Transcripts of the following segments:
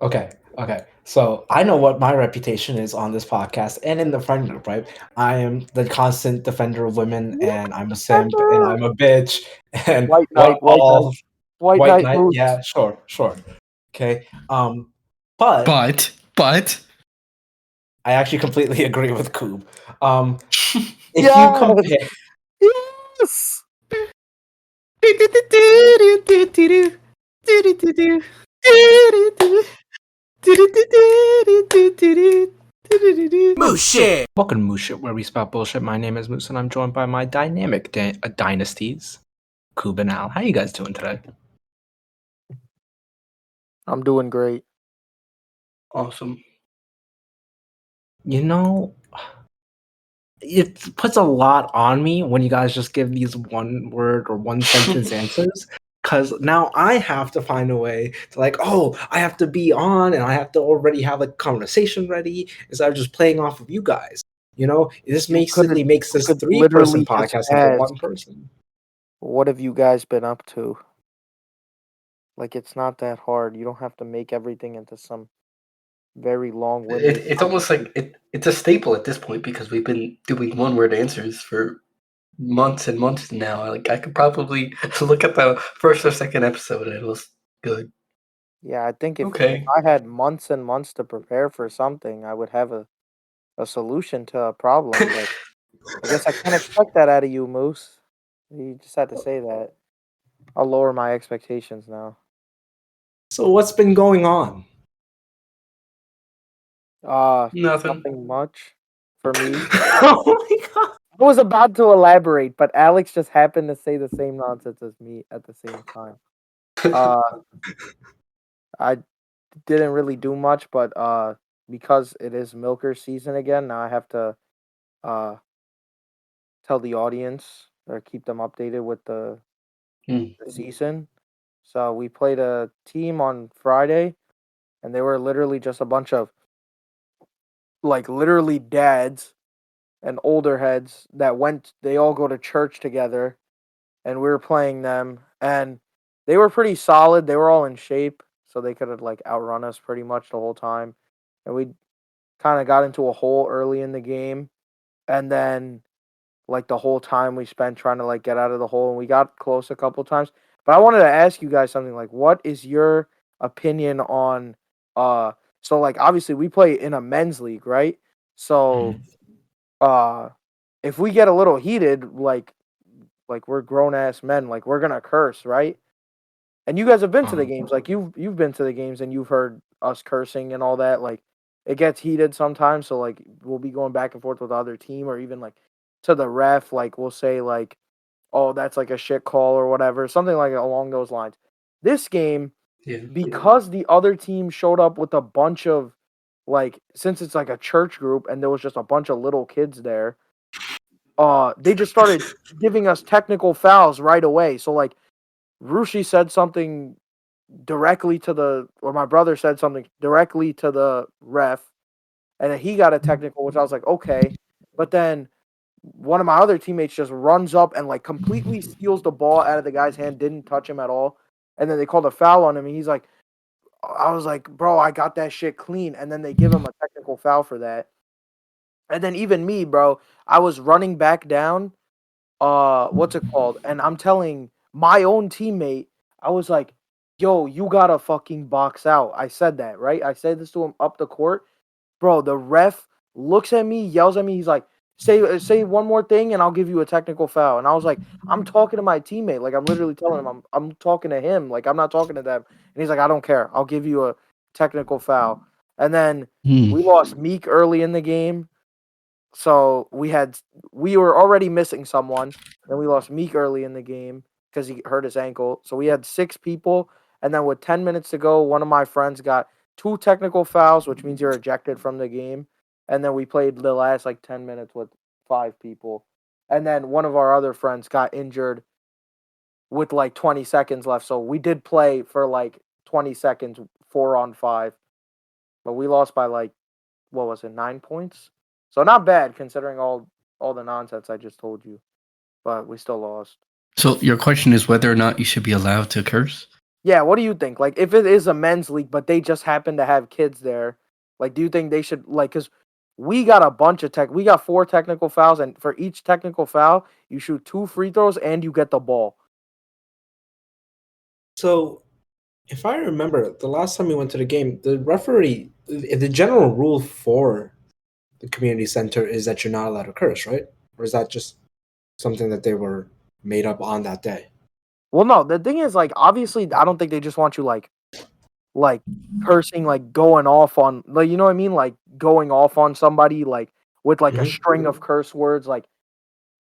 Okay, okay. So I know what my reputation is on this podcast and in the friend group, right? I am the constant defender of women, and I'm a simp, and Defender! I'm a bitch, and White what Knight, White Knight, all White white Knight knight? Moose. Yeah, sure. Okay. But But I actually completely agree with Coob. Um, if you Yes! compare, Yes! Moose shit. welcome to Moose Shit, where we spout bullshit. My name is Moose, and I'm joined by my dynamic dynasties, Coob and Al. How you guys doing today? I'm doing great. Awesome. You know, it puts a lot on me when you guys just give these one word or one sentence answers. Because now I have to find a way to I have to be on and I have to already have a conversation ready instead of just playing off of you guys. This You basically makes this could 3-person literally just podcast into ask, one person. what have you guys been up to? Like, it's not that hard. You don't have to make everything into some very long-winded. It's almost like it's a staple at this point because we've been doing one-word answers for months and months now. Like I could probably look at the first or second episode and it was good. Yeah, I think if Okay. I had months and months to prepare for something, I would have a solution to a problem. But I guess I can't expect that out of you, Moose. You just had to say that. I'll lower my expectations now. So what's been going on? Nothing. Nothing much for me. Oh my god! I was about to elaborate, but Alex just happened to say the same nonsense as me at the same time. Uh, I didn't really do much, but because it is milker season again, now I have to uh tell the audience or keep them updated with the Hmm. season. So we played a team on Friday, and they were literally just a bunch of literally dads and older heads that went. They all go to church together, and we were playing them, and they were pretty solid. They were all in shape, so they could have outrun us pretty much the whole time. And we kind of got into a hole early in the game, and then the whole time we spent trying to get out of the hole, and we got close a couple times. But I wanted to ask you guys something, what is your opinion on so obviously we play in a men's league, right? So uh if we get a little heated, we're grown ass men, we're gonna curse, right? And you guys have been to the games, you've been to the games and you've heard us cursing and all that. It gets heated sometimes, so we'll be going back and forth with the other team, or even to the ref, we'll say oh, that's a shit call or whatever, something along those lines. This game, Yeah. because the other team showed up with a bunch of since it's a church group and there was just a bunch of little kids there, they just started giving us technical fouls right away. So Rushi said something directly to or my brother said something directly to the ref, and then he got a technical, which I was like, okay. But then one of my other teammates just runs up and completely steals the ball out of the guy's hand, didn't touch him at all. And then they called a foul on him, and he's like, I was like, bro, I got that shit clean. And then they give him a technical foul for that. And then even me, bro, I was running back down, what's it called? And I'm telling my own teammate, I was like, yo, you gotta fucking box out. I said that, right? I said this to him up the court. Bro, the ref looks at me, yells at me. He's like, say one more thing and I'll give you a technical foul. And I was like, I'm talking to my teammate. I'm literally telling him I'm talking to him. I'm not talking to them. And he's like, I don't care. I'll give you a technical foul. And then we lost Meek early in the game. So we were already missing someone. Then we lost Meek early in the game because he hurt his ankle. So we had 6 people. And then with 10 minutes to go, one of my friends got 2 technical fouls, which means you're ejected from the game. And then we played the last 10 minutes with 5 people. And then one of our other friends got injured with 20 seconds left. So we did play for 20 seconds, 4-on-5. But we lost by what was it, 9 points? So not bad considering all the nonsense I just told you. But we still lost. So your question is whether or not you should be allowed to curse? Yeah, what do you think? Like, if it is a men's league, but they just happen to have kids there, like, do you think they should like? Because we got a bunch of we got 4 technical fouls, and for each technical foul, you shoot 2 free throws and you get the ball. So, if I remember, the last time we went to the game, the referee, the general rule for the community center is that you're not allowed to curse, right? Or is that just something that they were made up on that day? Well, no, the thing is, like, obviously, I don't think they just want you like cursing, like going off on, like, you know what I mean, like going off on somebody, like with like a Mhm. string of curse words, like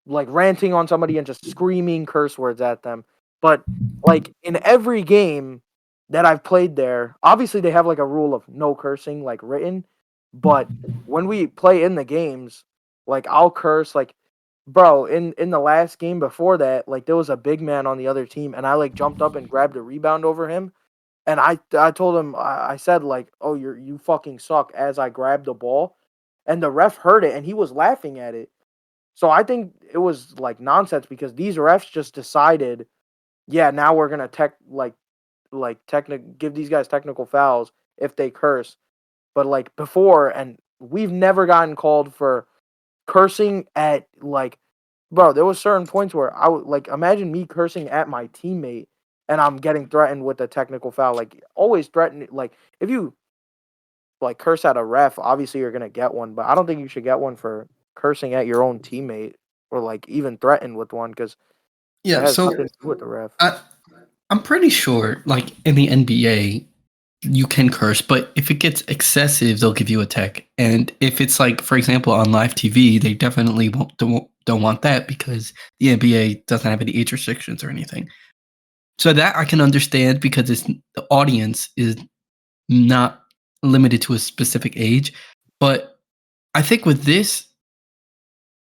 ranting on somebody and just screaming curse words at them. But like in every game that I've played there, obviously they have like a rule of no cursing like written, but when we play in the games, like I'll curse like bro, in the last game before that, like there was a big man on the other team and I like jumped up and grabbed a rebound over him and I told him I said like, "Oh, you fucking suck," as I grabbed the ball, and the ref heard it and he was laughing at it. So I think it was like nonsense because these refs just decided, yeah, now we're gonna give these guys technical fouls if they curse. But like before, and we've never gotten called for cursing at like, bro. There was certain points where I would like imagine me cursing at my teammate and I'm getting threatened with a technical foul. Like always threatened. Like if you like curse at a ref, obviously you're gonna get one. But I don't think you should get one for cursing at your own teammate or like even threatened with one because it Yeah, has so nothing to do with the ref. I'm pretty sure, like in the NBA, you can curse, but if it gets excessive, they'll give you a tech. And if it's like, for example, on live TV, they definitely don't want that because the NBA doesn't have any age restrictions or anything. So that I can understand because the audience is not limited to a specific age. But I think with this,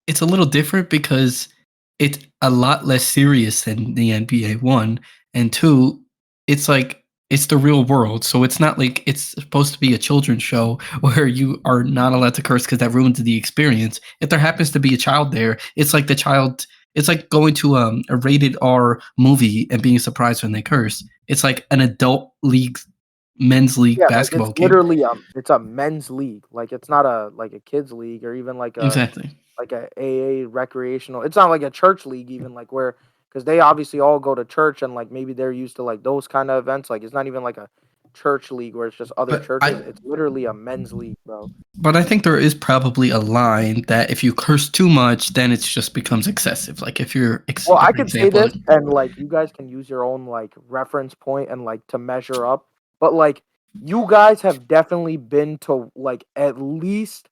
it's a little different because it's a lot less serious than the NBA one, and two, it's like it's the real world, so it's not like it's supposed to be a children's show where you are not allowed to curse because that ruins the experience. If there happens to be a child there, it's like the child. It's like going to a rated R movie and being surprised when they curse. It's like an adult league, men's league Yeah, like it's basketball game. literally it's a men's league. Like it's not a like a kids league or even Exactly. like a AA recreational. It's not like a church league even like where because they obviously all go to church and like maybe they're used to like those kind of events. Like it's not even like a church league where it's just other But churches. I It's literally a men's league, bro. But I think there is probably a line that if you curse too much, then it just becomes excessive. Like if you're, Well, I for could say example, this and like you guys can use your own like reference point and like to measure up. But like you guys have definitely been to like at least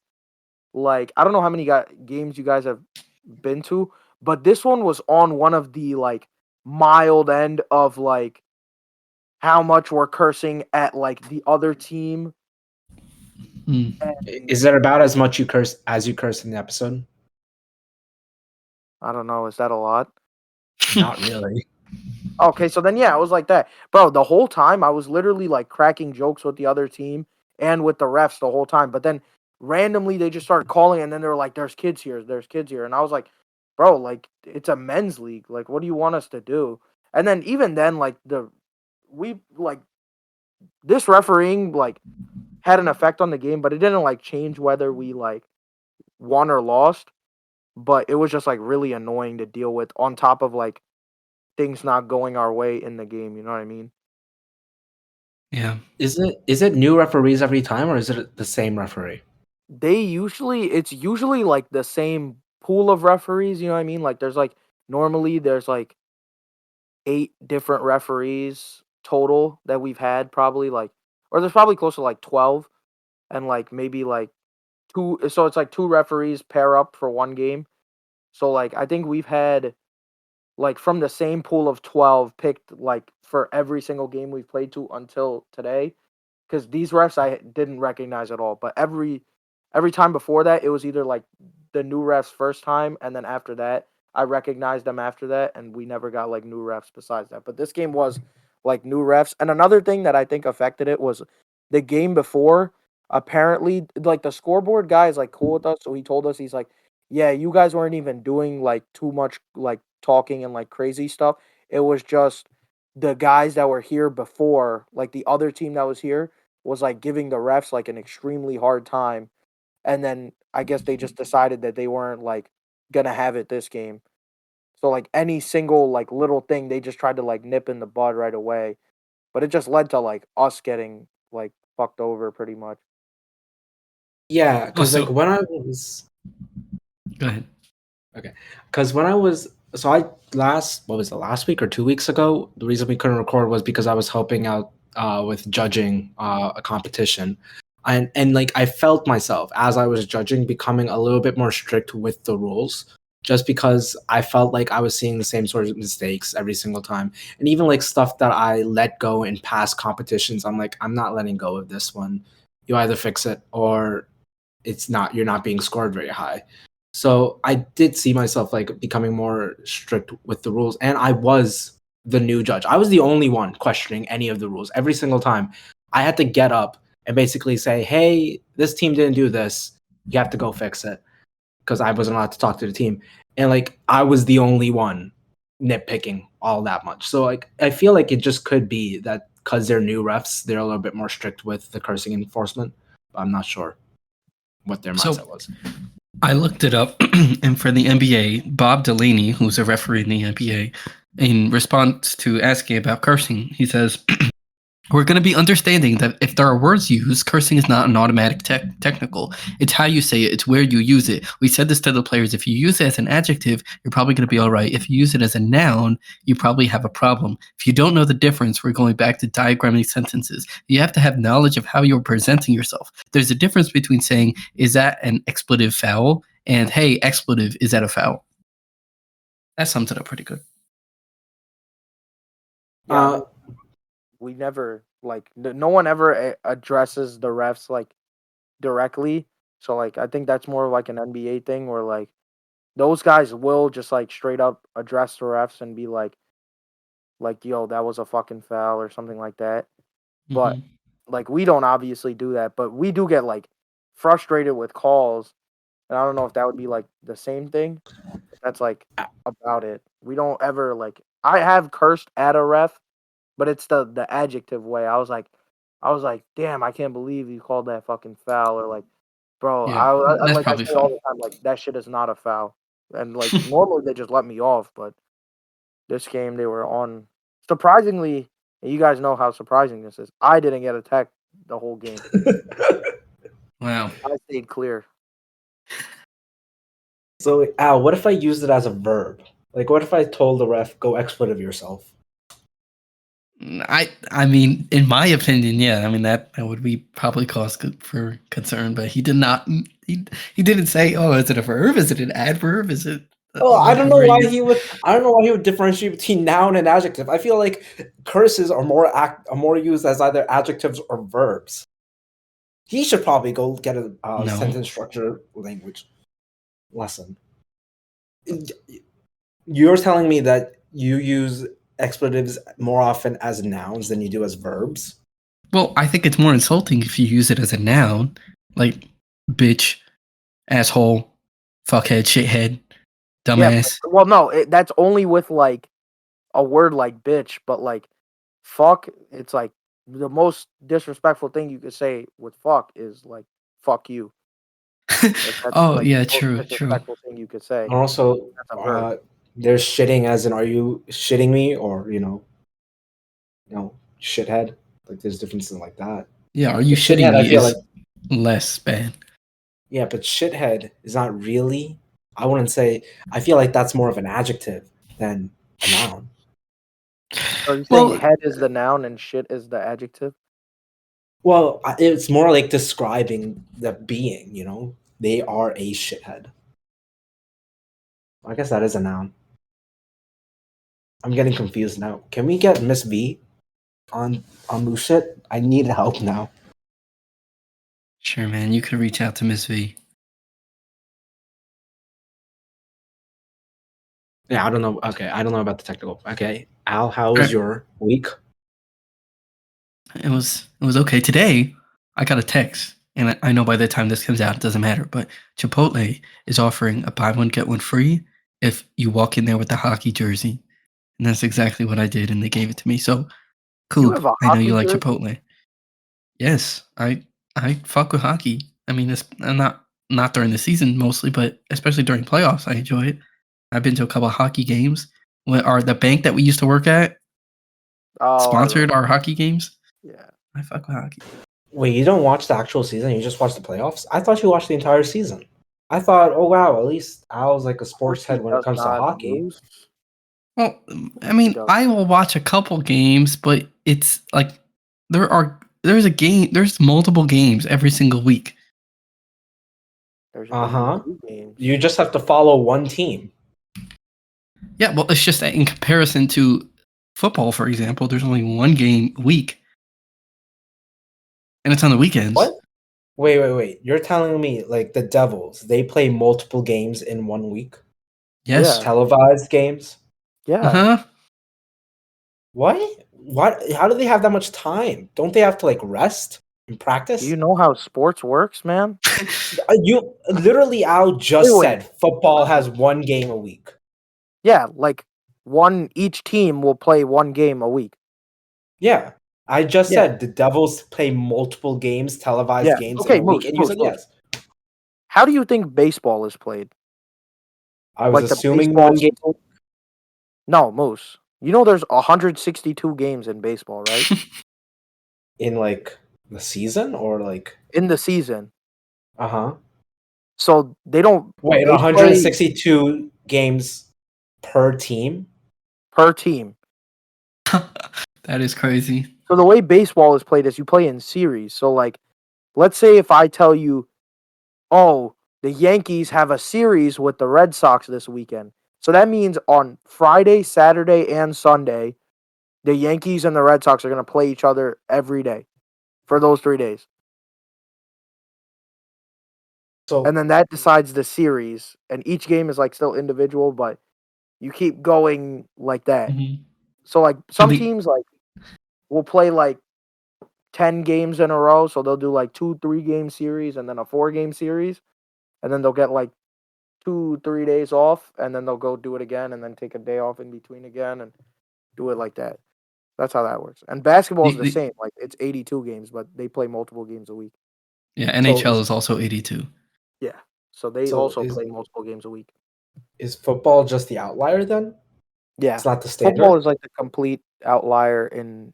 like I don't know how many games you guys have been to, but this one was on one of the like mild end of like how much we're cursing at like the other team. hmm, And Is it about as much you curse as you curse in the episode? I don't know, is that a lot? Not really. Okay, so then yeah, it was like that. Bro, the whole time I was literally like cracking jokes with the other team and with the refs the whole time. But then randomly they just started calling and then they were like, there's kids here, there's kids here. And I was like, bro, like it's a men's league. Like, what do you want us to do? And then even then, like we like this refereeing like had an effect on the game, but it didn't like change whether we like won or lost. But it was just like really annoying to deal with on top of like things not going our way in the game, you know what I mean? yeah, Is it new referees every time, or is it the same referee? It's usually like the same pool of referees, you know what I mean? Like there's like normally there's like 8 different referees total that we've had probably like or there's probably close to like 12 and like maybe like 2 so it's like 2 referees pair up for one game. So like I think we've had like from the same pool of 12 picked like for every single game we've played to until today. Because these refs I didn't recognize at all. But every time before that, it was either like the new refs first time, and then after that, I recognized them after that, and we never got like new refs besides that. But this game was like new refs. And another thing that I think affected it was the game before. Apparently, like the scoreboard guy is like cool with us, so he told us he's like, yeah, you guys weren't even doing like too much like talking and like crazy stuff. It was just the guys that were here before, like the other team that was here, was like giving the refs like an extremely hard time, and then I guess they just decided that they weren't like gonna have it this game. So like any single like little thing, they just tried to like nip in the bud right away, but it just led to like us getting like fucked over pretty much. Yeah, Oh, because like so when I was go ahead. okay, because when I was so I last what was it last week or 2 weeks ago? The reason we couldn't record was because I was helping out with judging a competition, and like I felt myself as I was judging becoming a little bit more strict with the rules, just because I felt like I was seeing the same sort of mistakes every single time, and even like stuff that I let go in past competitions. I'm like, I'm not letting go of this one. You either fix it or it's not. You're not being scored very high. So I did see myself like becoming more strict with the rules, and I was the new judge. I was the only one questioning any of the rules every single time. I had to get up and basically say, "Hey, this team didn't do this. You have to go fix it," because I wasn't allowed to talk to the team, and like I was the only one nitpicking all that much. So like I feel like it just could be that because they're new refs, they're a little bit more strict with the cursing enforcement. But I'm not sure what their So mindset was. I looked it up, and for the NBA, Bob Delaney, who's a referee in the NBA, in response to asking about cursing, he says, we're going to be understanding that if there are words used, cursing is not an automatic technical. It's how you say it. It's where you use it. We said this to the players. If you use it as an adjective, you're probably going to be all right. If you use it as a noun, you probably have a problem. If you don't know the difference, we're going back to diagramming sentences. You have to have knowledge of how you're presenting yourself. There's a difference between saying, is that an expletive foul? And, hey, expletive, is that a foul? That sums it up pretty good. Yeah, I mean, we never like no one ever addresses the refs like directly. So like I think that's more like an NBA thing where like those guys will just like straight up address the refs and be like yo, that was a fucking foul or something like that. But like we don't obviously do that, but we do get like frustrated with calls. And I don't know if that would be like the same thing. But that's like about it. We don't ever like I have cursed at a ref, but it's the adjective way. I was like, damn, I can't believe you called that fucking foul, or like, bro, Yeah, that's like I probably say all fine. the time, like that shit is not a foul. And like normally they just let me off, but this game they were on. Surprisingly, and you guys know how surprising this is. I didn't get attacked the whole game. Wow. I stayed clear. So, Al, what if I used it as a verb? Like, what if I told the ref, go expletive yourself? I mean, in my opinion, yeah. I mean that would be probably cause for concern, but he did not. He didn't say, "Oh, is it a verb? Is it an adverb? Is it Oh, I don't know whatever?" why he would. I don't know why he would differentiate between noun and adjective. I feel like curses are more used as either adjectives or verbs. He should probably go get a No. sentence structure language lesson. You're telling me that you use expletives more often as nouns than you do as verbs? Well, I think it's more insulting if you use it as a noun, like bitch, asshole, fuckhead, shithead, Yeah, dumbass. well, no, that's only with like a word like bitch, but like fuck, it's like the most disrespectful thing you could say with fuck is like fuck you. Like that's Oh like yeah, the most true, true. disrespectful thing you could say. And also, That's a verb. there's shitting as in, are you shitting me, or shithead. Like there's differences like that. Yeah, are you But shitting shithead, I me feel like is less bad. yeah, but shithead is not really. I wouldn't say. I feel like that's more of an adjective than a noun. Are you saying Well, head is the noun and shit is the adjective? Well, it's more like describing the being. They are a shithead. I guess that is a noun. I'm getting confused now. Can we get Miss V on loose shit? I need help now. sure, man. You could reach out to Miss V. Yeah, I don't know. Okay, I don't know about the technical. Okay, Al, how was your week? It was okay. Today, I got a text, and I know by the time this comes out, it doesn't matter. But Chipotle is offering a buy one get one free if you walk in there with the hockey jersey. and that's exactly what I did, and they gave it to me. So, You Coop, have a I know you hockey like jersey? Chipotle. Yes, I fuck with hockey. I mean, it's not during the season mostly, but especially during playoffs, I enjoy it. I've been to a couple of hockey games. When our the bank that we used to work at Oh, I sponsored remember. our hockey games. Yeah. I fuck with hockey. Wait, you don't watch the actual season? You just watch the playoffs? I thought you watched the entire season. I thought, oh wow, at least Al's like a Of course sports he head when it does comes to not, hockey. Moose. Well, Of I course he mean, does. I will watch a couple games, but it's like there's multiple games every single week. There's Uh huh. 82 games. You just have to follow one team. Yeah, well, it's just that in comparison to football, for example, there's only one game a week, and it's on the weekends. What? Wait. You're telling me like the Devils, they play multiple games in 1 week? Yes. Yeah. Televised games? Uh Yeah. huh. What? What? How do they have that much time? Don't they have to like rest and Do practice? you know how sports works, man? You literally, Al just Wait. said football has one game a week. Yeah, like each team will play one game a week. Yeah. I just Yeah. said the Devils play multiple games, televised Yeah. games in Okay, a week, Moose, and you said Moose. yes. How do you think baseball is played? I was Like the assuming baseball one game season? No, Moose. You know there's 162 games in baseball, right? in like the season or like In the season. uh-huh. So they Wait, play 162 games per team? per team. That is crazy. So the way baseball is played is you play in series. So like let's say if I tell you, "Oh, the Yankees have a series with the Red Sox this weekend." So that means on Friday, Saturday, and Sunday, the Yankees and the Red Sox are going to play each other every day for those 3 days. So And then that decides the series, and each game is like still individual, but you keep going like that. Mhm. So like So some the teams like will play like 10 games in a row, so they'll do like 2 3 game series and then a 4 game series, and then they'll get like 2 3 days off, and then they'll go do it again, and then take a day off in between again, and do it like that. That's how that works. And basketball is the the same. Like it's 82 games, but they play multiple games a week. yeah, so NHL is also 82. Yeah. So they so also play multiple games a week. is football just the outlier then? Yeah. It's not the Football standard? is like the complete outlier in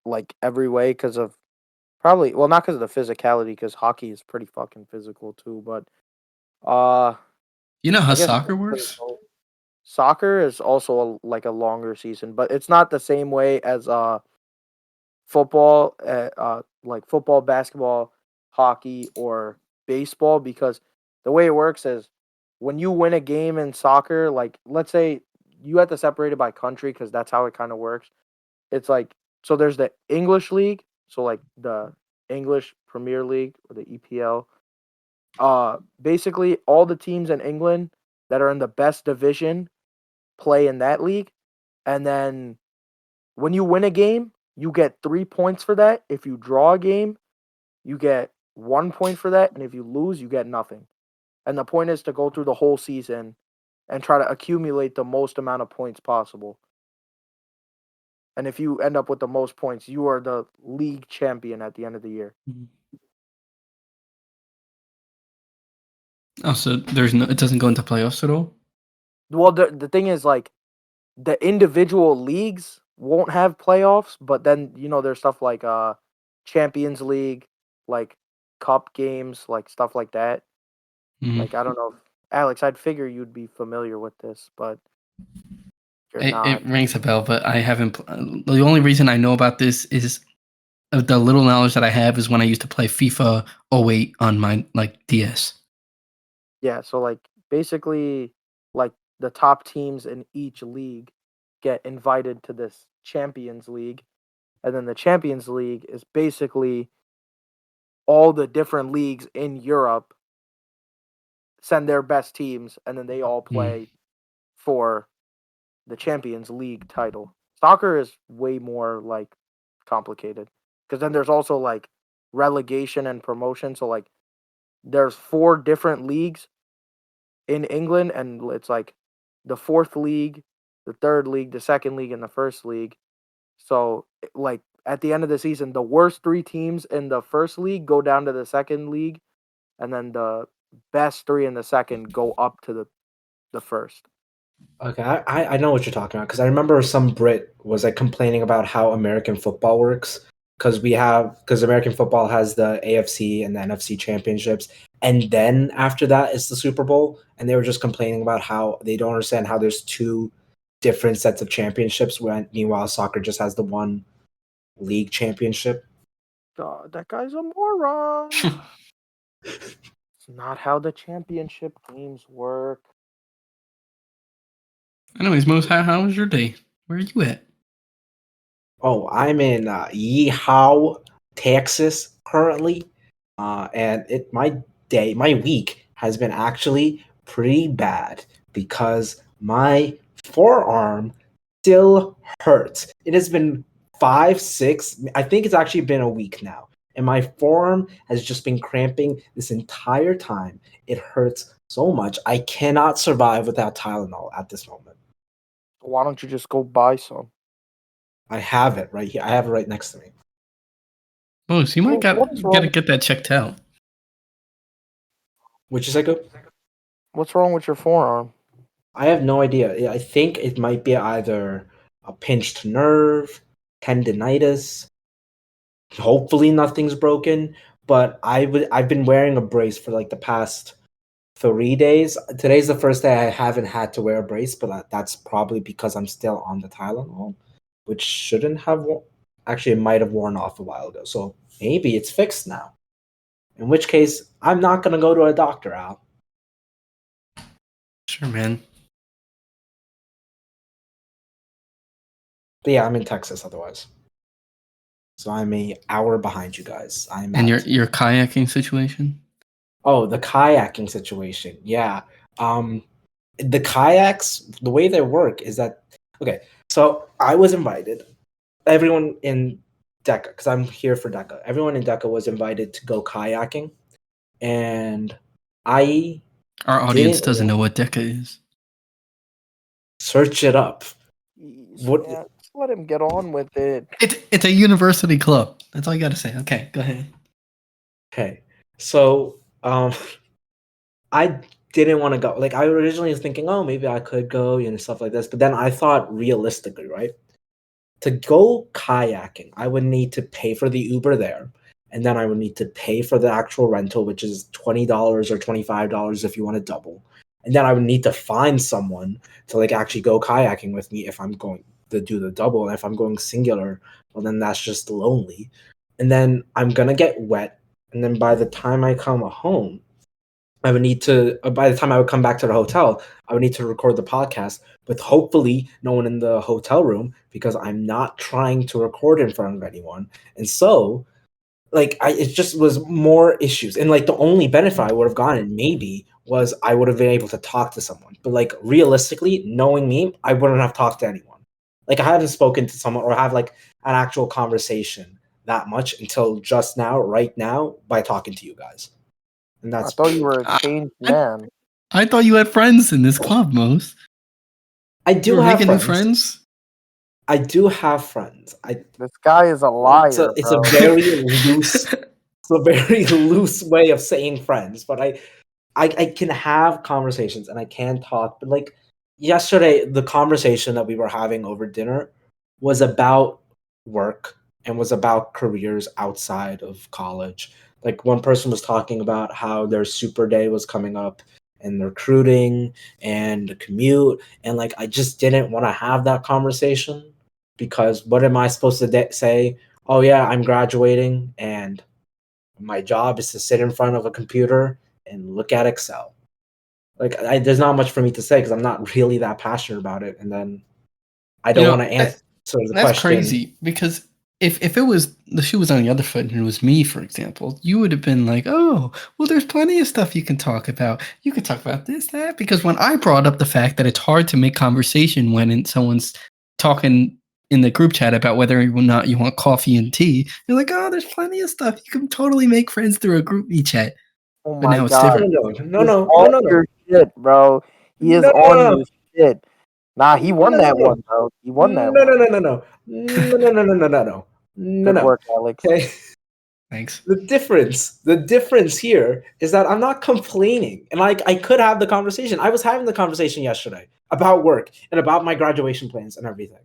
like every way because of probably well not because of the physicality because hockey is pretty fucking physical too, but uh You know how I guess soccer works? soccer is also like a longer season, but it's not the same way as football, like football, basketball, hockey, or baseball because the way it works is when you win a game in soccer, like let's say you have to separate it by country because that's how it kind of works. It's like so there's the English league, so like the English Premier League or the EPL. Basically all the teams in England that are in the best division play in that league, and then when you win a game, you get 3 points for that. If you draw a game, you get 1 point for that, and if you lose, you get nothing. And the point is to go through the whole season and try to accumulate the most amount of points possible. And if you end up with the most points, you are the league champion at the end of the year. Mhm. Oh, so it doesn't go into playoffs at all? Well, the thing is, like, the individual leagues won't have playoffs, but then, there's stuff like Champions League, like cup games, like stuff like that. Mhm. Like, I don't know if, Alex, I'd figure you'd be familiar with this, but you're It not. rings a bell, but I haven't. The only reason I know about this is the little knowledge that I have is when I used to play FIFA '08 on my like DS. Yeah, so like basically like the top teams in each league get invited to this Champions League, and then the Champions League is basically all the different leagues in Europe send their best teams and then they all Mm. play for the Champions League title. Soccer is way more like complicated because then there's also like relegation and promotion. So like there's 4 different leagues in England, and it's like the fourth league the third league, the second league, and the first league. So, like, at the end of the season, the worst 3 teams in the first league go down to the second league, and then the best 3 in the second go up to the first. Okay, I know what you're talking about because I remember some Brit was like complaining about how American football works because American football has the AFC and the NFC championships, and then after that is the Super Bowl, and they were just complaining about how they don't understand how there's 2 different sets of championships when meanwhile soccer just has the one league championship. God, that guy's a moron. It's not how the championship games work. Anyways, Mose, how was your day? Where are you at? Oh, I'm in Yeehaw, Texas currently, and my week has been actually pretty bad because my forearm still hurts. It has been 5, 6. I think it's actually been a week now, and my forearm has just been cramping this entire time. It hurts so much. I cannot survive without Tylenol at this moment. Why don't you just go buy some? I have it right here. I have it right next to me. Mose, you might What is gotta wrong? get that checked out. Which is like a What's wrong with your forearm? I have no idea. I think it might be either a pinched nerve, tendinitis. Hopefully nothing's broken, but I've been wearing a brace for like the past 3 days. Today's the first day I haven't had to wear a brace, but that's probably because I'm still on the Tylenol, which shouldn't have actually it might have worn off a while ago. So maybe it's fixed now. In which case, I'm not gonna go to a doctor, Al. Sure, man. But yeah, I'm in Texas otherwise. So I'm an hour behind you guys. And your kayaking situation? Oh, the kayaking situation. Yeah. The kayaks, the way they work is that okay, so I was invited. Everyone in DECA, because I'm here for DECA. Everyone in DECA was invited to go kayaking. And I Our audience didn't doesn't know what DECA is. search it up. Jeez, What man, just let him get on with it. It's a university club. That's all you gotta say. Okay, go ahead. okay. So I didn't want to go. Like I originally was thinking, oh, maybe I could go, stuff like this. But then I thought realistically, right? To go kayaking, I would need to pay for the Uber there, and then I would need to pay for the actual rental, which is $20 or $25 if you want to double. And then I would need to find someone to like actually go kayaking with me if I'm going to do the double. And if I'm going singular, well then that's just lonely. And then I'm gonna get wet. And then by the time I come home, I would need to, by the time I would come back to the hotel, I would need to record the podcast with hopefully no one in the hotel room because I'm not trying to record in front of anyone. And so, like, it just was more issues. And like, the only benefit I would have gotten maybe was I would have been able to talk to someone. But like, realistically, knowing me, I wouldn't have talked to anyone. Like, I haven't spoken to someone or have like an actual conversation that much until just now, right now, by talking to you guys. And I that's thought you were a changed man. I thought you had friends in this club, Mose. I You do were have making new friends. friends? I do have friends. This guy is a liar, It's bro. a very loose it's a very loose way of saying friends, but I can have conversations and I can talk. But like yesterday, the conversation that we were having over dinner was about work and was about careers outside of college. Like one person was talking about how their super day was coming up and recruiting and the commute, and like I just didn't want to have that conversation because what am I supposed to say? Oh yeah, I'm graduating and my job is to sit in front of a computer and look at Excel. Like, there's not much for me to say because I'm not really that passionate about it. And then I don't want to answer the That's question. crazy because if it was the shoe was on the other foot and it was me, for example, you would have been like, oh, well, there's plenty of stuff you can talk about. You can talk about this, that. Because when I brought up the fact that it's hard to make conversation when someone's talking in the group chat about whether or not you want coffee and tea, you're like, oh, there's plenty of stuff. You can totally make friends through a group chat. Oh But my now it's god. different. No, no, no, He is no, no, on no, no, your shit, bro. He is no, no, on no. your shit. Nah, he won that No. one, bro. He won that No, one. no, no, no, no, no, no, no, no, no, no, no, no, Good no. work, Alex. Okay. Thanks. The difference here is that I'm not complaining, and like I could have the conversation. I was having the conversation yesterday about work and about my graduation plans and everything.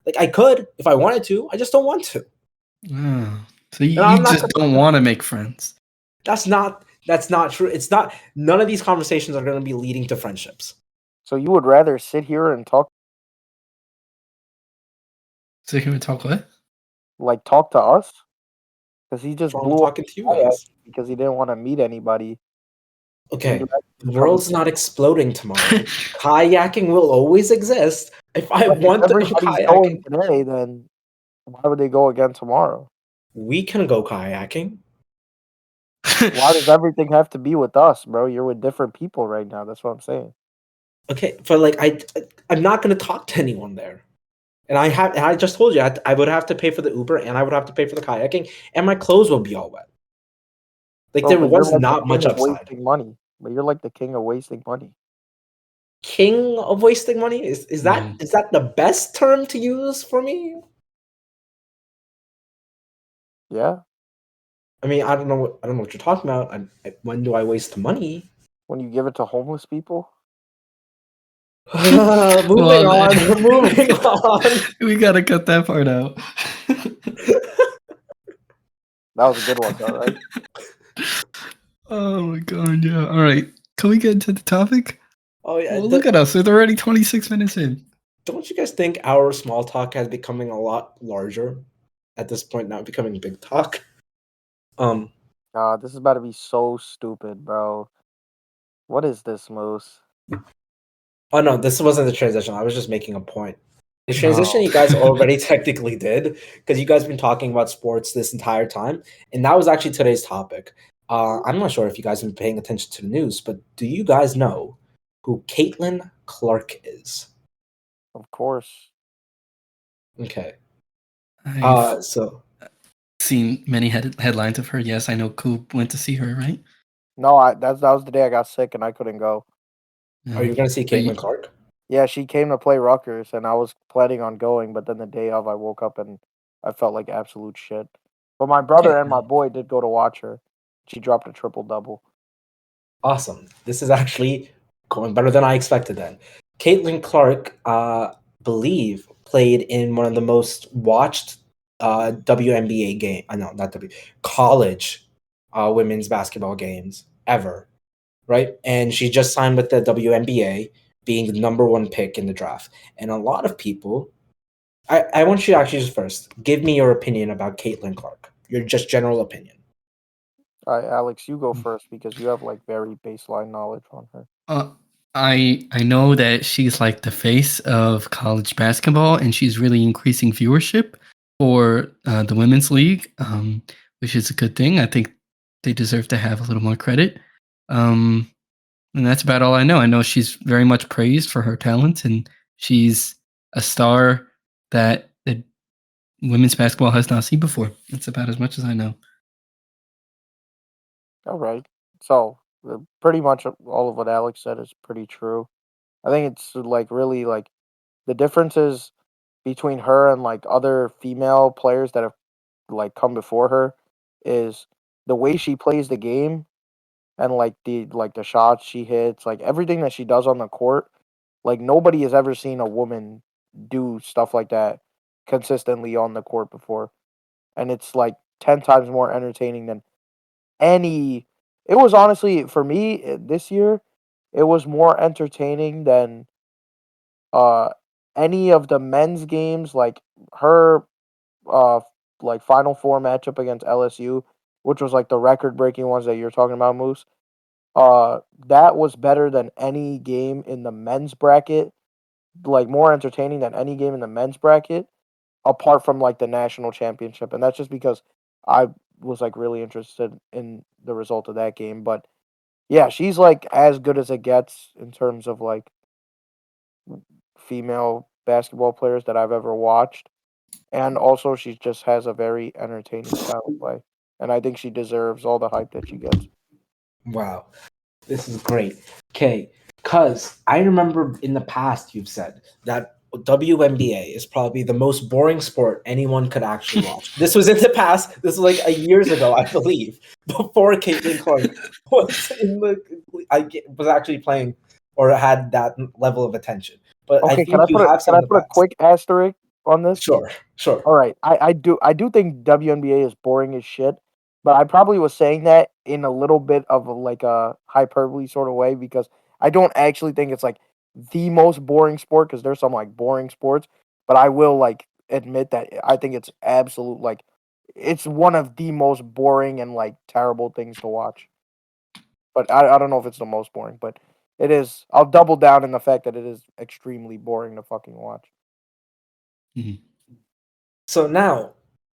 Like I could if I wanted to. I just don't want to. Oh, so And you I'm not. just don't want to make friends. That's not true. It's not. None of these conversations are going to be leading to friendships. So you would rather sit here and talk So can we talk what? to us? Because he just That's why I'm blew up talking to you my ass guys. because he didn't want to meet anybody. Okay, You'd rather the just come- world's not exploding tomorrow. Kayaking will always exist. If I But if want to go everybody's going kayaking, today, then why would they go again tomorrow? we can go kayaking. Why does everything have to be with us, bro? You're with different people right now. That's what I'm saying. Okay, but like I'm not going to talk to anyone there. And I just told you I would have to pay for the Uber and I would have to pay for the kayaking and my clothes will be all wet. Like Bro, there but you're was like the not much king of upside. wasting money. But you're like the king of wasting money. King of wasting money is that Mm. is that the best term to use for me? Yeah. I mean, I don't know what you're talking about. When do I waste money? When you give it to homeless people. Moving Well, on. Moving on. we gotta cut that part out. That was a good one, though, right? Oh my god, yeah. All right. Can we get into the topic? Oh yeah. Well, look at us. We're already 26 minutes in. Don't you guys think our small talk has becoming a lot larger at this point now, becoming big talk? God, this is about to be so stupid, bro. What is this, Moose? Oh no, this wasn't the transition. I was just making a point. The transition Oh. you guys already technically did because you guys been talking about sports this entire time, and that was actually today's topic. I'm not sure if you guys have been paying attention to the news, but do you guys know who Caitlin Clark is? Of course. Okay. I've So seen many headlines of her. Yes, I know Coop went to see her, right? No, that was the day I got sick and I couldn't go. are you gonna see But Caitlin Clark? Yeah, she came to play Rutgers, and I was planning on going, but then the day of, I woke up and I felt like absolute shit. But my brother Okay. and my boy did go to watch her. She dropped a triple double. Awesome. This is actually going better than I expected then. Caitlin Clark, believe, played in one of the most watched WNBA game. No, not W. College women's basketball games ever, right? And she just signed with the WNBA, being the number one pick in the draft. And a lot of people, I want you to actually just first give me your opinion about Caitlin Clark. Your just general opinion. All right, Alex, you go first because you have like very baseline knowledge on her. Uh, I know that she's like the face of college basketball, and she's really increasing viewership for the women's league, which is a good thing. I think they deserve to have a little more credit. And that's about all I know. I know she's very much praised for her talent, and she's a star that women's basketball has not seen before. That's about as much as I know. All right. So, pretty much all of what Alex said is pretty true. I think it's like really like the differences between her and like other female players that have like come before her is the way she plays the game and like the shots she hits, like everything that she does on the court. Like nobody has ever seen a woman do stuff like that consistently on the court before. And it's like 10 times more entertaining than any it was honestly for me this year, it was more entertaining than uh any of the men's games like her uh like Final Four matchup against LSU, which was like the record breaking ones that you're talking about, Moose. That was better than any game in the men's bracket, like more entertaining than any game in the men's bracket, apart from like the national championship. And that's just because I was like really interested in the result of that game. But yeah, she's like as good as it gets in terms of like female basketball players that I've ever watched. And also, she just has a very entertaining style of play. And I think she deserves all the hype that she gets. Wow. This is great. Okay. Because I remember in the past you've said that WNBA is probably the most boring sport anyone could actually watch. This was in the past. This was like a years ago, I believe, before Caitlin Clark was was actually playing or had that level of attention. But I Okay, think you have said can in I the put a past. quick asterisk on this? Sure. All right, I do think WNBA is boring as shit, but I probably was saying that in a little bit of like a hyperbole sort of way because I don't actually think it's like the most boring sport because there's some like boring sports, but I will like admit that I think it's absolute like it's one of the most boring and like terrible things to watch. But I don't know if it's the most boring, but it is. I'll double down in the fact that it is extremely boring to fucking watch. Mhm. So now,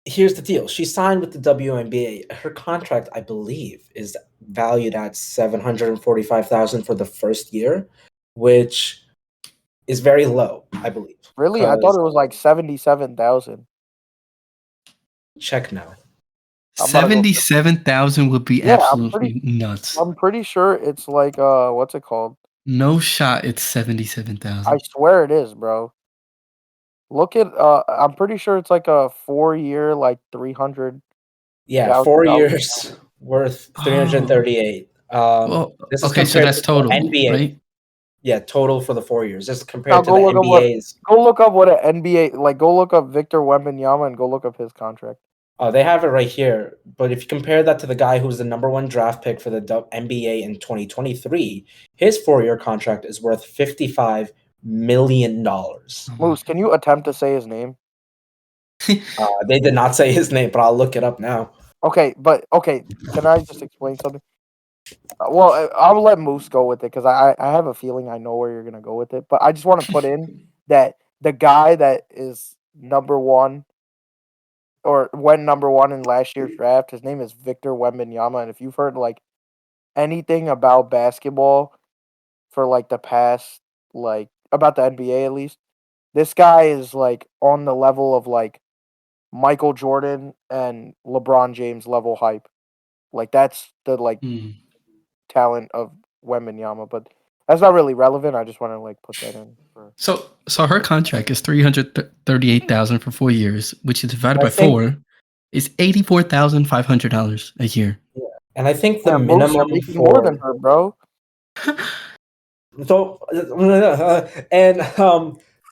here's the deal. She signed with the WNBA. Her contract, I believe, is valued at 745,000 for the first year, which is very low, I believe. Really, I thought Because it was like 77,000. check now. I'm about to go. 77,000 would be Yeah, absolutely nuts. I'm pretty sure it's like what's it called? No shot. It's I 77,000. swear it is, bro. Look at I'm pretty sure it's like a 4 year like 300,000. Yeah, 4 years worth Oh, 338. well, This is okay, so compared that's to the total, NBA. right? Yeah, total for the 4 years. This is Now compared to the NBA's. go look up what an NBA like go look up Victor Wembanyama and go look up his contract. Oh, they have it right here. But if you compare that to the guy who's the number one draft pick for the NBA in 2023, his 4 year contract is worth $55 million. Moose, can you attempt to say his name? They did not say his name, but I'll look it up now. Okay, but okay, can I just explain something? Well, I'll let Moose go with it because I have a feeling I know where you're gonna go with it. But I just want to put in that the guy that is number one or went number one in last year's draft, his name is Victor Wembanyama. And if you've heard like anything about basketball for like the past like about the NBA at least, this guy is like on the level of like Michael Jordan and LeBron James level hype. Like that's the like Hmm. talent of Wembanyama, but that's not really relevant. I just want to like put that in. So her contract is 338,000 for 4 years, which is divided I by think, four, is $84,500 a year. and I think the Yeah, Moose, you're minimum making more than for her, bro. so and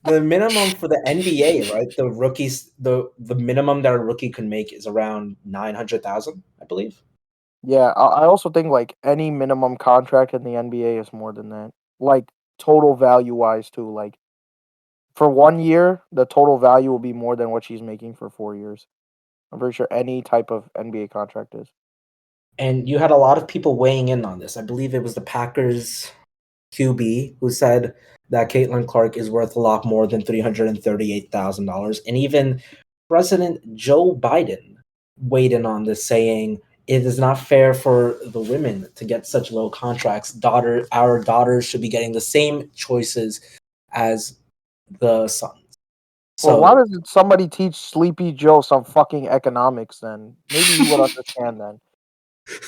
the minimum for the NBA, right? The rookies, the minimum that a rookie can make is around 900,000, I believe. Yeah, I also think like any minimum contract in the NBA is more than that. Like total value wise too. Like for 1 year, the total value will be more than what she's making for 4 years. I'm pretty sure any type of NBA contract is. And you had a lot of people weighing in on this. I believe it was the Packers QB who said that Caitlin Clark is worth a lot more than $338,000. And even President Joe Biden weighed in on this, saying it is not fair for the women to get such low contracts. Our daughters should be getting the same choices as the sons. Well, why So doesn't somebody teach Sleepy Joe some fucking economics then? Maybe he would understand then.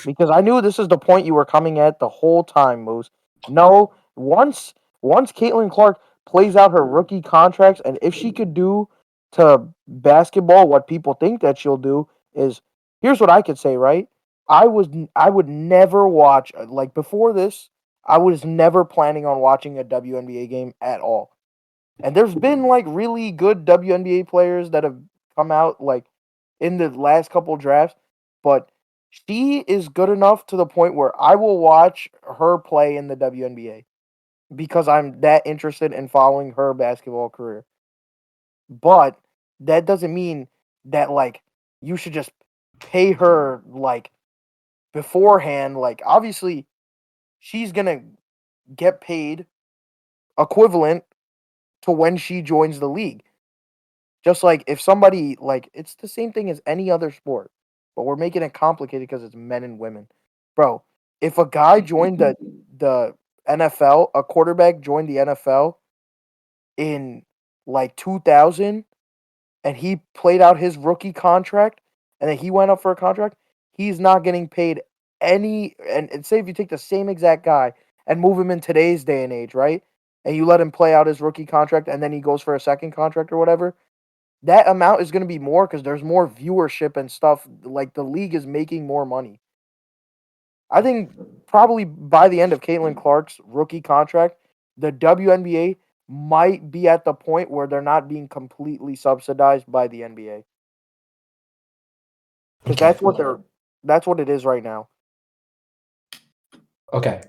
Because I knew this is the point you were coming at the whole time, Moose. No, once Caitlin Clark plays out her rookie contracts, and if she could do to basketball what people think that she'll do, is here's what I could say, right? I would never watch like before this, I was never planning on watching a WNBA game at all. And there's been like really good WNBA players that have come out like in the last couple drafts, but she is good enough to the point where I will watch her play in the WNBA because I'm that interested in following her basketball career. But that doesn't mean that like you should just pay her like beforehand. Like obviously she's gonna get paid equivalent to when she joins the league. Just like if somebody like it's the same thing as any other sport, but we're making it complicated because it's men and women. Bro, if a guy joined the NFL, a quarterback joined the NFL in like 2000 and he played out his rookie contract and then he went up for a contract, he's not getting paid any and say if you take the same exact guy and move him in today's day and age, right? And you let him play out his rookie contract and then he goes for a second contract or whatever, that amount is going to be more because there's more viewership and stuff. Like the league is making more money. I think probably by the end of Caitlin Clark's rookie contract, the WNBA might be at the point where they're not being completely subsidized by the NBA. Because that's what it is right now. Okay.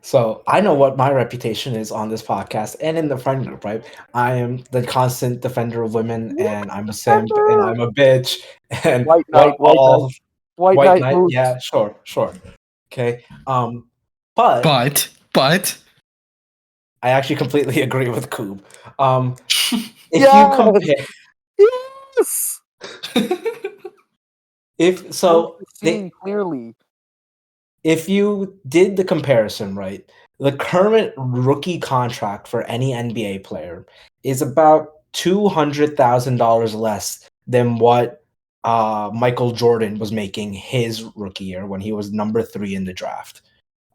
So I know what my reputation is on this podcast and in the friend group, right? I am the constant defender of women, and I'm a simp, and I'm a bitch, and White what knight, all white white knight knight? moves. Yeah, sure. Okay. But But I actually completely agree with Coob. If you Yes, compare, yes. if so, Seeing clearly. if you did the comparison, right, the current rookie contract for any NBA player is about $200,000 less than what Michael Jordan was making his rookie year when he was number 3 in the draft.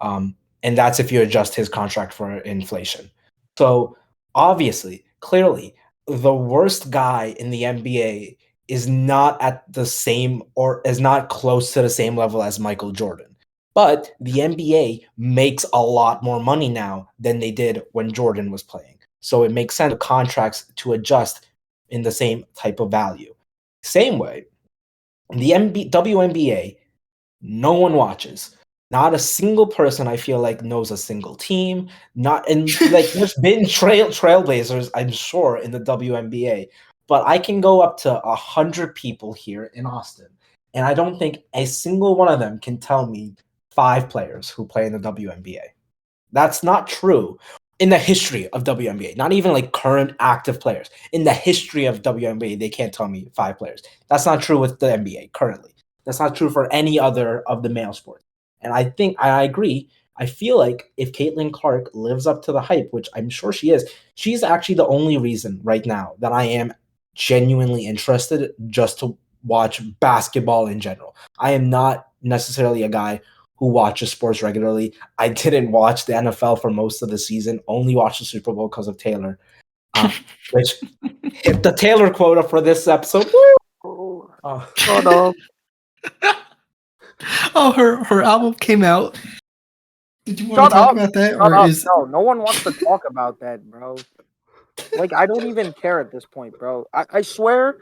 And that's if you adjust his contract for inflation. So obviously, clearly, the worst guy in the NBA is not at the same or is not close to the same level as Michael Jordan. But the NBA makes a lot more money now than they did when Jordan was playing. So it makes sense for contracts to adjust in the same type of value. Same way, the WNBA, no one watches. Not a single person I feel like knows a single team. Not and like there's been trailblazers, I'm sure, in the WNBA, but I can go up to 100 people here in Austin, and I don't think a single one of them can tell me 5 players who play in the WNBA. That's not true in the history of WNBA. Not even like current active players. In the history of WNBA, they can't tell me 5 players. That's not true with the NBA currently. That's not true for any other of the male sports. And I think I agree. I feel like if Caitlin Clark lives up to the hype, which I'm sure she is, she's actually the only reason right now that I am genuinely interested just to watch basketball in general. I am not necessarily a guy who watches sports regularly. I didn't watch the NFL for most of the season, only watched the Super Bowl because of Taylor, which hit the Taylor quota for this episode. Shut up. oh, her album came out. Did you want Shut to talk up. about that, Shut or up. is No one wants to talk about that, bro. Like, I don't even care at this point, bro. I swear.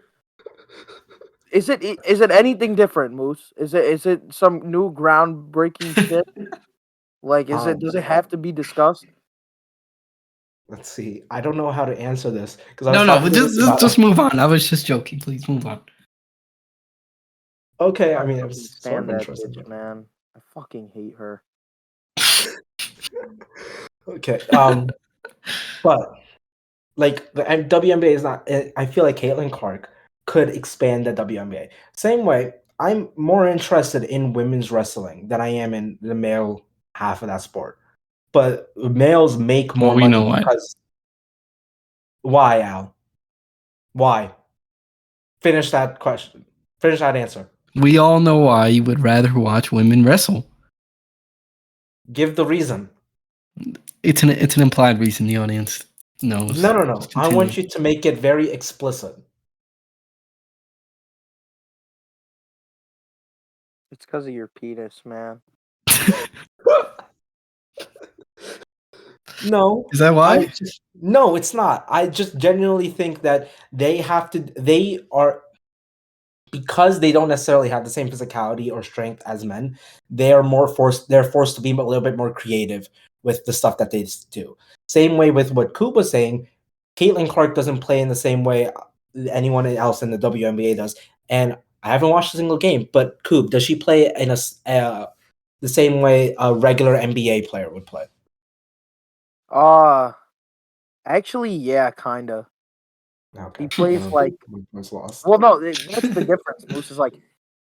Is it anything different, Moose? Is it some new groundbreaking shit? Like, does it have to be discussed? Let's see. I don't know how to answer this because I was no? No, talking to this just about. move on. I was just joking. Please move on. Okay, I I mean it fucking was sort stand of that interesting. bitch, man. I fucking hate her. Okay, but like the WNBA is not. I feel like Caitlin Clark could expand the WNBA. Same way, I'm more interested in women's wrestling than I am in the male half of that sport. But males make more Well, we know money why. because why, Al? Why? Finish that question. Finish that answer. We all know why you would rather watch women wrestle. Give the reason. It's an implied reason the audience knows. No. Just I continue. want you to make it very explicit. It's because of your penis, man. No, Is that why? no, it's not. I just genuinely think that they are because they don't necessarily have the same physicality or strength as men. They're forced to be a little bit more creative with the stuff that they do. Same way with what Coop was saying, Caitlin Clark doesn't play in the same way anyone else in the WNBA does. And I haven't watched a single game, but Coop, does she play in the same way a regular NBA player would play? Actually, yeah, kinda. Okay. He plays like. Was lost. Well, no, that's the difference. Moose is like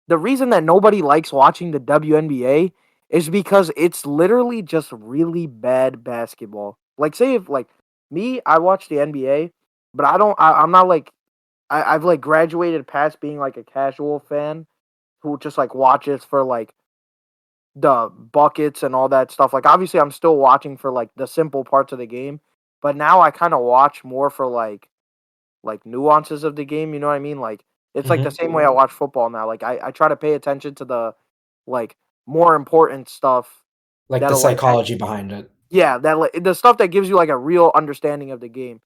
the reason that nobody likes watching the WNBA is because it's literally just really bad basketball. Like, say if like me, I watch the NBA, but I don't. I'm not like I've like graduated past being like a casual fan who just like watches for like the buckets and all that stuff. Like obviously I'm still watching for like the simple parts of the game, but now I kind of watch more for like nuances of the game, you know what I mean? Like it's like the same way I watch football now. Like I try to pay attention to the like more important stuff Like the that'll like psychology behind it. yeah, that like the stuff that gives you like a real understanding of the game.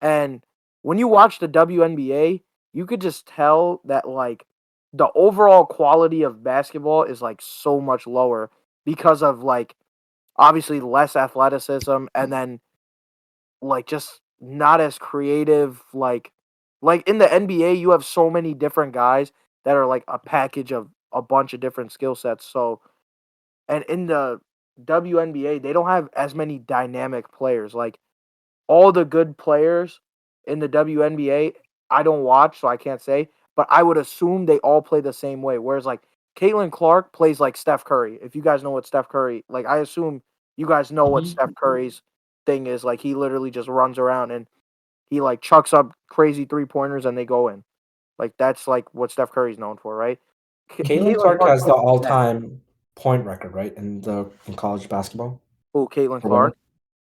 And when you watch the WNBA, you could just tell that like the overall quality of basketball is like so much lower because of like obviously less athleticism and then like just not as creative like in the NBA you have so many different guys that are like a package of a bunch of different skill sets. So and in the WNBA they don't have as many dynamic players. Like all the good players in the WNBA, I don't watch, so I can't say, but I would assume they all play the same way. Whereas like Caitlin Clark plays like Steph Curry. If you guys know what Steph Curry, like I assume you guys know what Steph Curry's thing is. Like he literally just runs around and he like chucks up crazy 3-pointers and they go in. Like that's like what Steph Curry's known for, right? Caitlin Caitlin Clark Clark has the plays like that. all-time point record, right, in college basketball Oh, Caitlin for women. Clark.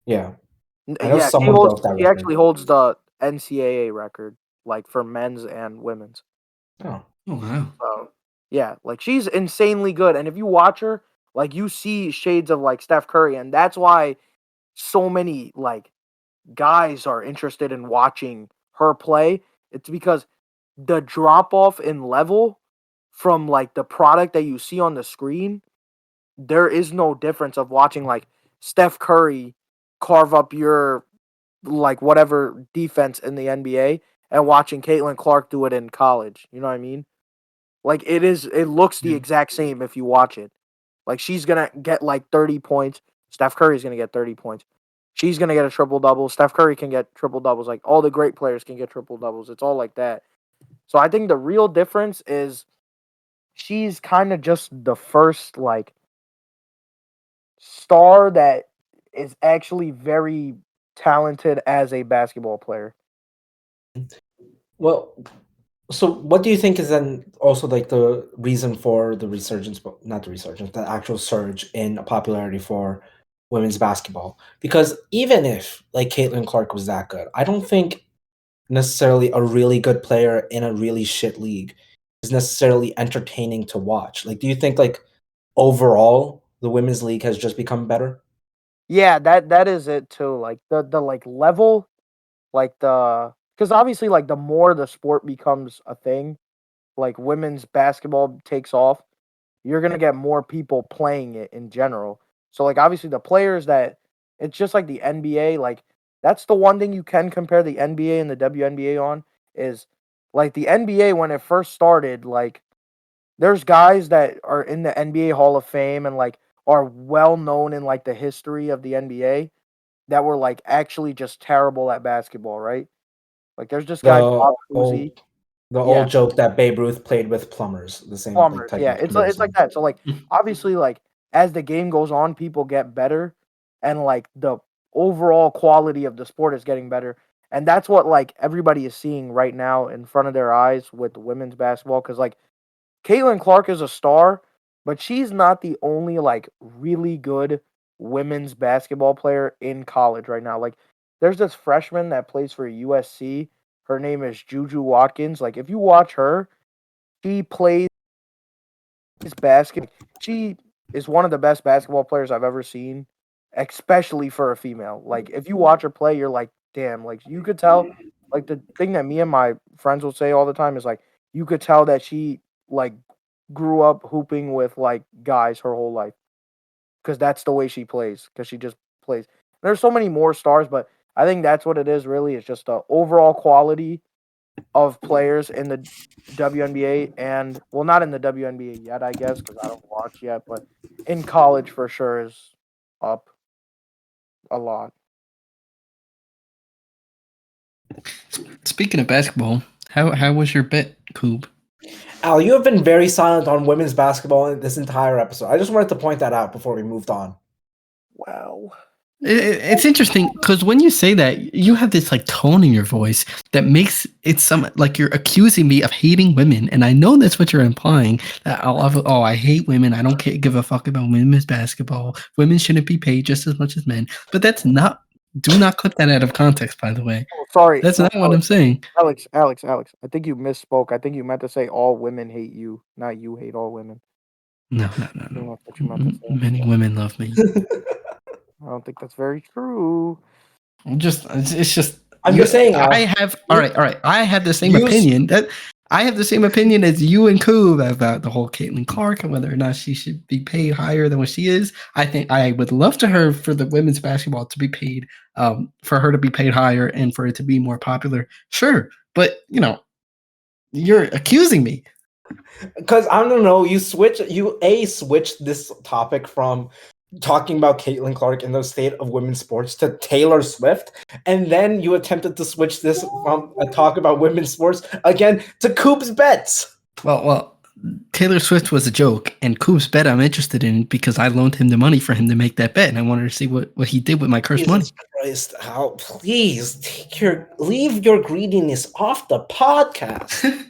Yeah, I know Yeah, someone broke that she record. actually holds the NCAA record, like for men's and women's. Oh, Oh wow. So yeah, like she's insanely good. And if you watch her, like you see shades of like Steph Curry, and that's why so many like guys are interested in watching her play. It's because the drop off in level from like the product that you see on the screen, there is no difference of watching like Steph Curry carve up your like whatever defense in the NBA and watching Caitlin Clark do it in college. You know what I mean? Like it looks the Yeah. exact same if you watch it. Like she's gonna get like 30 points. Steph Curry's gonna get 30 points. She's gonna get a triple double. Steph Curry can get triple doubles. Like all the great players can get triple doubles. It's all like that. So I think the real difference is she's kind of just the first like star that is actually very talented as a basketball player. well, so what do you think is then also like the reason for the resurgence, but not the resurgence, the actual surge in popularity for women's basketball? Because even if like Caitlin Clark was that good, I don't think necessarily a really good player in a really shit league is necessarily entertaining to watch. Like, do you think like overall the women's league has just become better? Yeah, that is it too. Like the like level, like the because obviously like the more the sport becomes a thing, like women's basketball takes off, you're gonna get more people playing it in general. So like obviously the players that it's just like the NBA, like that's the one thing you can compare the NBA and the WNBA on is like the NBA when it first started, like there's guys that are in the NBA Hall of Fame and like are well known in like the history of the NBA that were like actually just terrible at basketball, right? Like there's this guy The Bob Cousy. old the Yeah, old joke that Babe Ruth played with plumbers, the same like plumbers. type Yeah, of it's like comparison. that. So like obviously like as the game goes on, people get better and like the overall quality of the sport is getting better. And that's what like everybody is seeing right now in front of their eyes with women's basketball cuz like Caitlin Clark is a star, but she's not the only like really good women's basketball player in college right now. Like there's this freshman that plays for USC. Her name is Juju Watkins. Like if you watch her, she plays basket. She is one of the best basketball players I've ever seen, especially for a female. Like if you watch her play, you're like, damn, like you could tell like the thing that me and my friends will say all the time is like you could tell that she like grew up hooping with like guys her whole life because that's the way she plays because she just plays. There's so many more stars, but I think that's what it is really. It's just the overall quality of players in the WNBA and well, not in the WNBA yet, I guess, because I don't watch yet, but in college for sure is up a lot. Speaking of basketball, how was your bet, Coob? Al, you have been very silent on women's basketball in this entire episode. I just wanted to point that out before we moved on. Wow. It's interesting because when you say that, you have this like tone in your voice that makes it some like you're accusing me of hating women, and I know that's what you're implying. That I hate women. I don't give a fuck about women's basketball. Women shouldn't be paid just as much as men. But that's not. Do not clip that out of context, by the way. Oh, sorry, That's not what I'm saying. Alex. I think you misspoke. I think you meant to say all women hate you, not you hate all women. No. I think that's what you meant to say. Many women love me. I don't think that's very true. It's just. I'm just saying. I have all right. I have the same opinion as you and Coob about the whole Caitlin Clark and whether or not she should be paid higher than what she is. I think I would love for the women's basketball to be paid, for her to be paid higher and for it to be more popular. Sure, but you're accusing me. Because I don't know, you switched this topic from talking about Caitlin Clark in the state of women's sports to Taylor Swift, and then you attempted to switch this from a talk about women's sports again to Coop's bets. Well, Taylor Swift was a joke, and Coop's bet I'm interested in because I loaned him the money for him to make that bet, and I wanted to see what he did with my cursed money. Christ, Al, please leave your greediness off the podcast.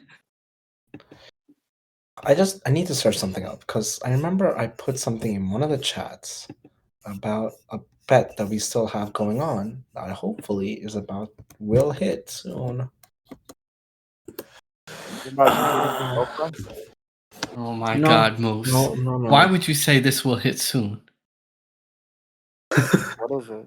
I need to search something up because I remember I put something in one of the chats about a bet that we still have going on that hopefully will hit soon. Oh my God, Moose. No. Why would you say this will hit soon? What is it?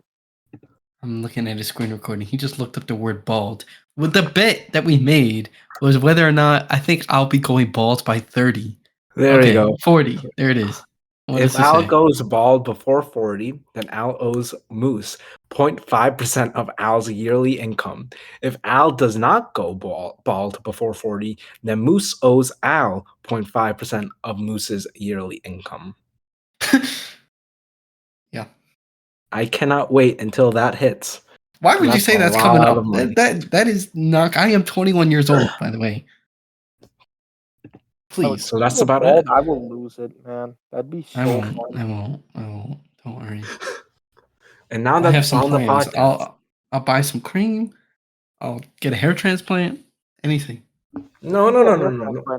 I'm looking at his screen recording. He just looked up the word bald. Well, the bet that we made was whether or not I think I'll be going bald by 30. There you go. 40. There it is. If Al goes bald before 40, then Al owes Moose 0.5% of Al's yearly income. If Al does not go bald before 40, then Moose owes Al 0.5% of Moose's yearly income. Yeah. I cannot wait until that hits. Why would you say that's coming up? That is not. I am 21 years old, by the way. Please. So that's about it. I will lose it, man. That'd be so fun. I won't. Don't worry. And now that I have some on the plans. podcast, I'll buy some cream. I'll get a hair transplant. Anything. No.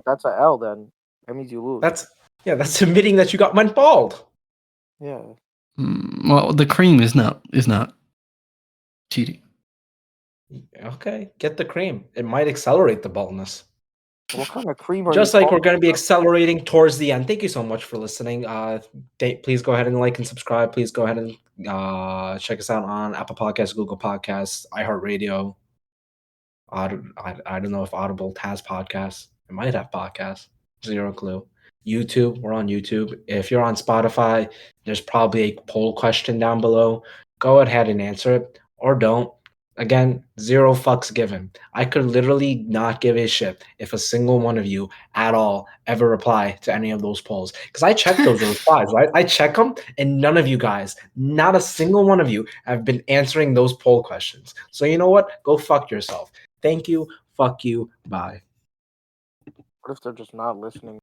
That's a L then. That means you lose. That's admitting that you went bald. Yeah. Well, the cream is not cheating. Okay, get the cream. It might accelerate the baldness. What kind of cream are Just you like we're going to be accelerating towards the end. Thank you so much for listening. Please go ahead and like and subscribe. Please go ahead and check us out on Apple Podcasts, Google Podcasts, iHeartRadio. I don't know if Audible has podcasts. It might have podcasts. Zero clue. YouTube. We're on YouTube. If you're on Spotify, there's probably a poll question down below. Go ahead and answer it or don't. Again, zero fucks given. I could literally not give a shit if a single one of you at all ever reply to any of those polls. Because I check those replies, right? I check them, and none of you guys, not a single one of you, have been answering those poll questions. So you know what? Go fuck yourself. Thank you. Fuck you. Bye. What if they're just not listening?